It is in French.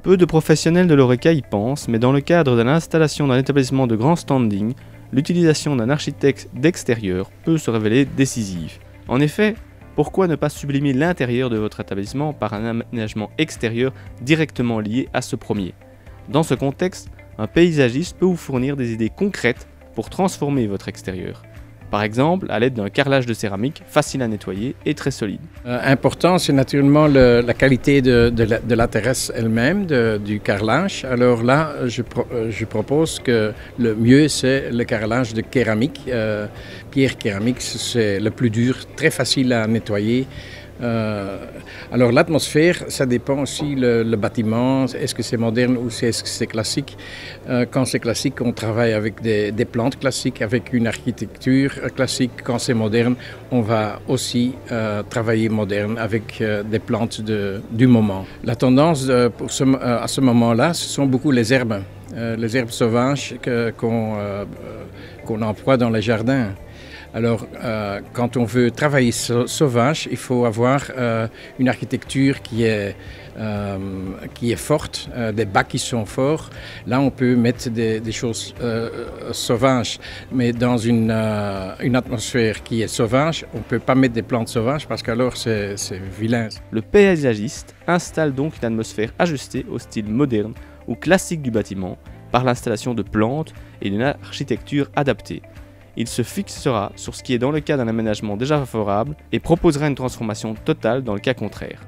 Peu de professionnels de l'ORECA y pensent, mais dans le cadre de l'installation d'un établissement de grand standing, l'utilisation d'un architecte d'extérieur peut se révéler décisive. En effet, pourquoi ne pas sublimer l'intérieur de votre établissement par un aménagement extérieur directement lié à ce premier? Dans ce contexte, un paysagiste peut vous fournir des idées concrètes pour transformer votre extérieur. Par exemple, à l'aide d'un carrelage de céramique facile à nettoyer et très solide. Important, c'est naturellement la qualité de la terrasse elle-même, du carrelage. Alors là, je propose que le mieux, c'est le carrelage de céramique. Pierre céramique, c'est le plus dur, très facile à nettoyer. Alors l'atmosphère, ça dépend aussi le bâtiment, est-ce que c'est moderne ou est-ce que c'est classique. Quand c'est classique, on travaille avec des plantes classiques, avec une architecture classique. Quand c'est moderne, on va aussi travailler moderne avec des plantes du moment. La tendance à ce moment-là, ce sont beaucoup les herbes sauvages qu'on emploie dans les jardins. Alors, quand on veut travailler sauvage, il faut avoir une architecture qui est forte, des bas qui sont forts. Là, on peut mettre des choses sauvages, mais dans une atmosphère qui est sauvage, on ne peut pas mettre des plantes sauvages parce qu'alors c'est vilain. Le paysagiste installe donc une atmosphère ajustée au style moderne ou classique du bâtiment par l'installation de plantes et d'une architecture adaptée. Il se fixera sur ce qui est dans le cas d'un aménagement déjà favorable et proposera une transformation totale dans le cas contraire.